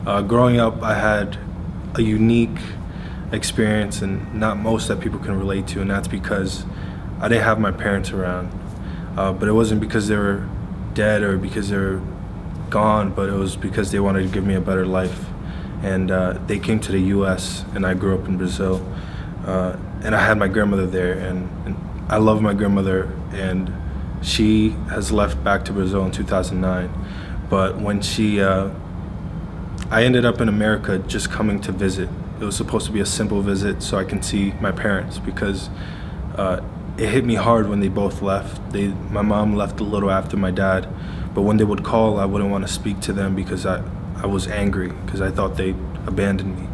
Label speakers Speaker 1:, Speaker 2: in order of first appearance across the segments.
Speaker 1: Growing up, I had a unique experience, and not most that people can relate to, and that's because I didn't have my parents around. But it wasn't because they were dead or because they were gone, but it was because they wanted to give me a better life. And they came to the U.S., and I grew up in Brazil. And I had my grandmother there, and I love my grandmother, and she has left back to Brazil in 2009. But when I ended up in America just coming to visit. It was supposed to be a simple visit so I can see my parents, because it hit me hard when they both left. My mom left a little after my dad, but when they would call, I wouldn't want to speak to them because I was angry because I thought they abandoned me.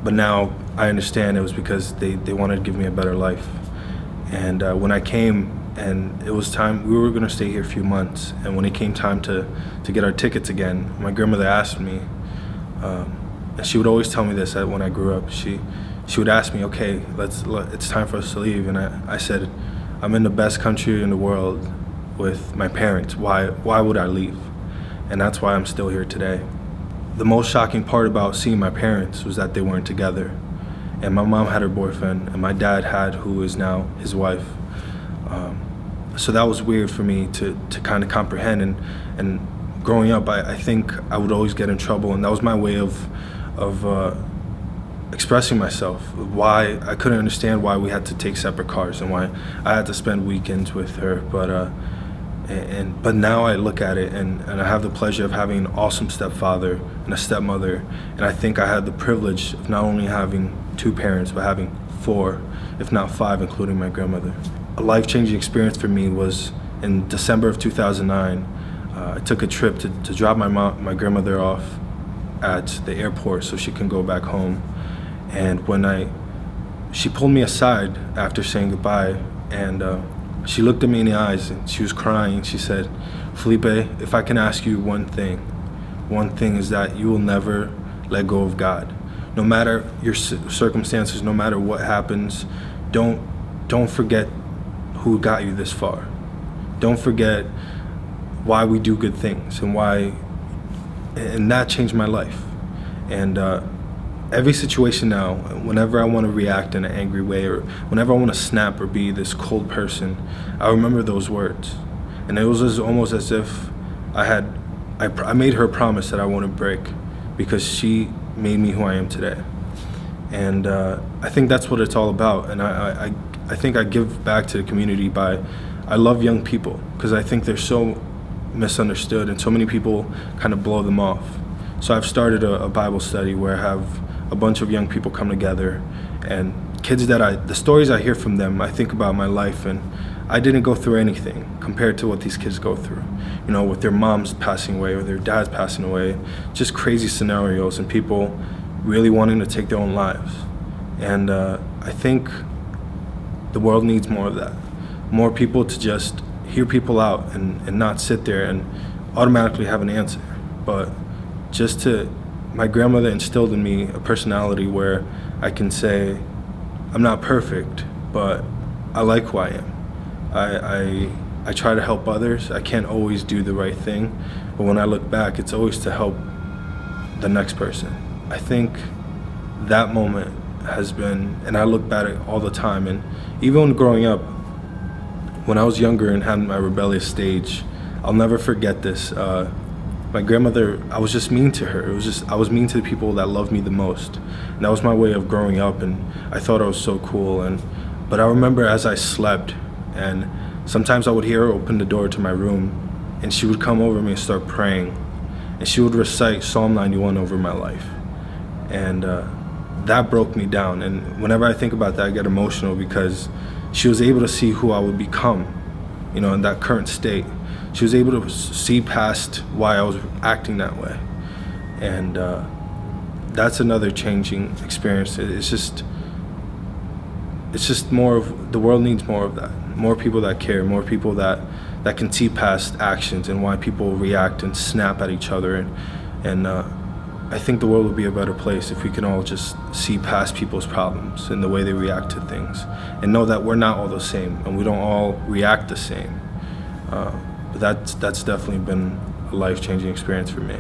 Speaker 1: But now I understand it was because they wanted to give me a better life. And when I came, and it was time, we were going to stay here a few months, and when it came time to get our tickets again, my grandmother asked me, and she would always tell me this when I grew up. She would ask me, okay, it's time for us to leave. And I said, I'm in the best country in the world with my parents. Why would I leave? And that's why I'm still here today. The most shocking part about seeing my parents was that they weren't together. And my mom had her boyfriend, and my dad had who is now his wife. So that was weird for me to kind of comprehend. And growing up, I think I would always get in trouble, and that was my way of expressing myself. Why I couldn't understand why we had to take separate cars and why I had to spend weekends with her. But now I look at it, and I have the pleasure of having an awesome stepfather and a stepmother, and I think I had the privilege of not only having two parents, but having four, if not five, including my grandmother. A life-changing experience for me was in December of 2009. I took a trip to drop my grandmother off at the airport so she can go back home. And when she pulled me aside after saying goodbye, and she looked at me in the eyes and she was crying. She said, Felipe, if I can ask you one thing is that you will never let go of God. No matter your circumstances, no matter what happens, don't forget who got you this far. Don't forget why we do good things and that changed my life. And every situation now, whenever I want to react in an angry way, or whenever I want to snap or be this cold person, I remember those words. And it was almost as if I made her a promise that I wouldn't break, because she made me who I am today. And I think that's what it's all about. And I think I give back to the community I love young people, because I think they're so misunderstood and so many people kind of blow them off. So I've started a Bible study where I have a bunch of young people come together, and kids the stories I hear from them, I think about my life, and I didn't go through anything compared to what these kids go through, with their moms passing away or their dads passing away, just crazy scenarios, and people really wanting to take their own lives. And I think the world needs more of that. More people to just hear people out and not sit there and automatically have an answer. But my grandmother instilled in me a personality where I can say, I'm not perfect, but I like who I am. I try to help others. I can't always do the right thing, but when I look back, it's always to help the next person. I think that moment has been, and I look back at it all the time, and even when growing up, when I was younger and had my rebellious stage, I'll never forget this. My grandmother, I was just mean to her. I was mean to the people that loved me the most. And that was my way of growing up, and I thought I was so cool. But I remember as I slept, and sometimes I would hear her open the door to my room, and she would come over me and start praying. And she would recite Psalm 91 over my life. And that broke me down. And whenever I think about that, I get emotional, because she was able to see who I would become, in that current state. She was able to see past why I was acting that way. And that's another changing experience. It's just more of, the world needs more of that. More people that care, more people that can see past actions and why people react and snap at each other. And I think the world would be a better place if we can all just see past people's problems and the way they react to things, and know that we're not all the same and we don't all react the same. But that's definitely been a life-changing experience for me.